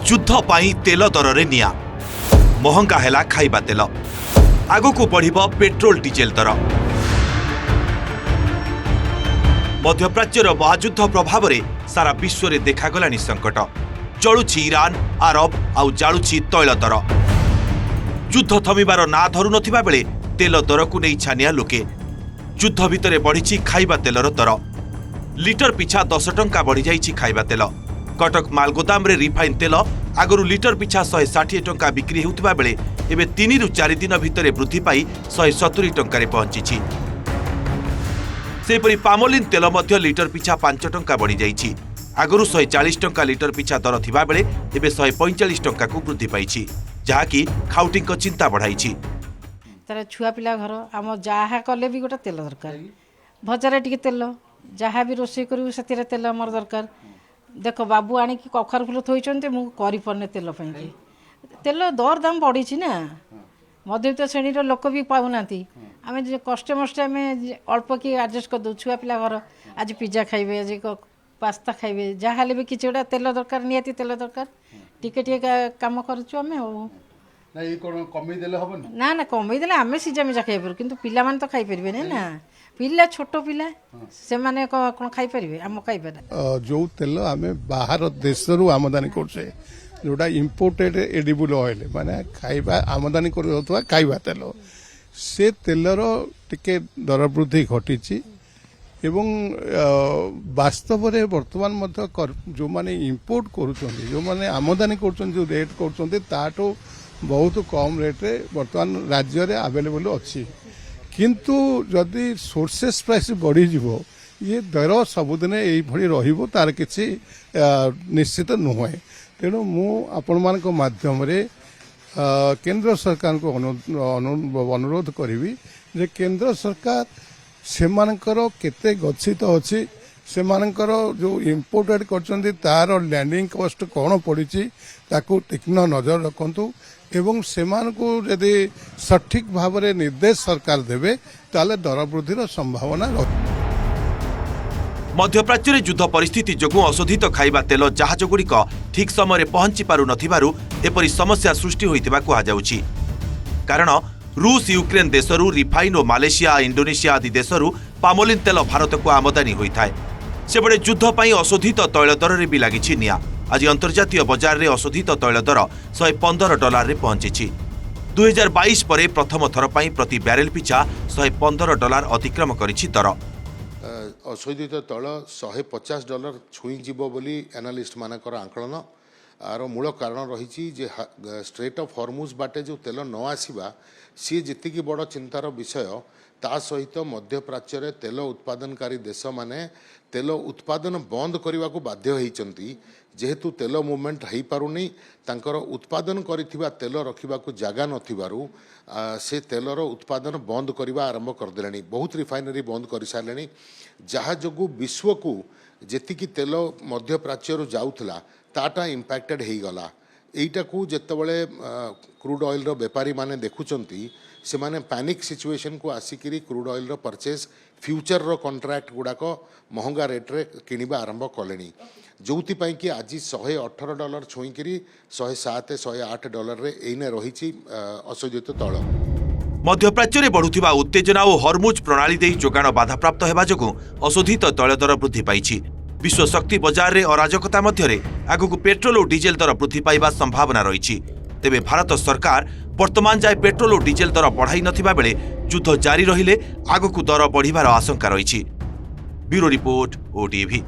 युद्ध पाई तेल दर रे निया महंगा हैला खाइबा तेल आगु को बढ़िबो पेट्रोल डीजेल दर मध्यप्राच्यर महायुद्ध प्रभाव रे सारा विश्व रे देखागलानी संकट जळुछि ईरान आरब आउ जाळुछि तैल दर युद्ध थमिबार ना धरु नथिबा बेले तेल दर को नै छानिया लोके युद्ध भितरे बढ़िछि खाइबा तेलर दर लिटर पिछा 10 टंका बढ़ी जाइछि खाइबा तेल कटक मालगोदाम रे रिफाइन तेल आगरु लिटर पिछा 160 टंका बिक्री हेउतिबा बेले एबे 3 रु 4 दिन भितरे वृद्धि पाई 170 टंका रे पहुंचीछि सेपरि पामोलिन तेल मध्य लिटर पिछा 5 टंका बढ़ी जाइछि आगरु 140 टंका लिटर पिछा दर थिबा बेले एबे 145 टंका को वृद्धि पाइछि जाहाकि खाउटी को चिंता बढ़ाइछि तार छुआ पिला घर आम जहा कले भी गोटे तेल दरकार भजारे टिके तेल जहाँ भी रोषे करू से तेल आमर दरकार देख बाबू आणिकी कखार फुल थोइचंते मु करि परने तेल पई तेल दर दाम बढ़ी ना मध्यवित्त श्रेणीर लोक भी पाऊनाती आम कष्टे मष्टे आम अल्प कि आडजस्ट कर दो छुआ पिला घर आज पिज्जा खाइबे आज पास्ता खाइबे जहाँ भी किसी गोटा तेल दरकार निहाती तेल दरकार टिके टिके काम करूँ आम ना ना कमी देले आम सीझा मिजा खाई पार किंतु पिला माने तो खाई परिबे ना पिला छोट पिला से माने कोन खाई परिबे आम खाई पार जो तेल आम बाहर देश रु आमदानी करछे जोटा इंपोर्टेड एडिबल ऑयल माने खाइबा आमदानी करथवा खाइबा तेल से तेलर टिके दर वृद्धि घटिछि एवं वास्तव में वर्तमान जो माने इंपोर्ट करूछन्ती जो माने आमदानी करूछन्ती जो रेट करूछन्ती ताटो बहुत कम रेट रे वर्तमान राज्य रे अवेलेबल अच्छी किंतु जदि सोर्सेस प्राइस बढ़ी जीवो ये दर सबुदिन यही रहिबो तार किछि निश्चित नुहे तेणु मु आपण मान माध्यम रे केंद्र सरकार को अनुरोध करी जे केंद्र सरकार सेमानकर केते गच्छित अछि सेमानकर जो इंपोर्टेड करछन्ती तार लैंडिंग कॉस्ट कोन पड़िछि ताकू तीक्ष्ण नजर रखंतु एवं सेमान को यदि सठिक भाव में निर्देश सरकार देवे ताले दर वृद्धिर संभावना मध्यप्राच्य युद्ध परिस्थिति जोगु अशोधित खाइबा तेल जहाज गुड़िक ठीक समय पहुंची पारु नथिबारु एपरि समस्या सृष्टि होइतिबा कुहा जाउछि कारण रूस यूक्रेन देशरू रिफाइन और मालेशिया इंडोनेशिया आदि देशरू पामोलिन तेल भारत को आमदानी होइथाय सेबडे युद्ध पई अशोधित तैल दर रे भी लागिछि निया आज अंतर्जातीय बजार रे अशोधित तैल दर $115 रे पहुंची 2022 पर प्रथम थर पई प्रति बैरेल पिछा $115 अतिक्रम करिछि दर अशोधित तैल $150 छुई जीवो बोली एनालिस्ट मानकर आंकलन आर मूल कारण रही जे स्ट्रेट ऑफ हॉर्मुज बाटे जो तेल न आसीबा सी जेतिकी बड़ चिंतार विषय ता सहित मध्यप्राच्य रे तेल उत्पादनकारी देश माने तेल उत्पादन बंद करने को बाध्य होइचंती जेहेतु तेल मूवमेंट हो पारुनी तांकर उत्पादन करिथिबा तेल रखिबा को जगह नथिबारु से तेलर उत्पादन बंद करने आरंभ करदेलेनी बहुत रिफाइनरी बंद कर सारे जहाँ जो विश्व को जेतिकी तेल मध्यप्राच्य जाउथला ताटा इंपैक्टेड हो गला एटा को जेतेबेले क्रूड ऑयल रो बेपारी माने देखुचंती से माने पैनिक सिचुएशन को आसिकिरी क्रूड ऑयल रो परचेज फ्यूचर रो कॉन्ट्रैक्ट गुड़ाक महंगा रेट रे किनिबा आरंभ कलेनी जोथि पई कि आज $118 छुईकिरी $107-108 रे एने रहिछि अशोधित तैल मध्यप्राच्य रे बढ़ुथिबा उत्तेजना और हॉर्मुज प्रणाली देई जोगाण बाधाप्राप्त हेबा जोगु अशोधित तैल दर वृद्धि पाइछि विश्व शक्ति बजार रे अराजकता मध्य रे आगु पेट्रोल और डीजेल दर वृद्धि पाइबा संभावना रही तेबे भारत सरकार वर्तमान जाए पेट्रोल और डीजेल दर बढ़ाई नथिबा बेले युद्ध जारी रहिले आगु दर बढ़िबार आशंका रही ब्यूरो रिपोर्ट ओटीवी।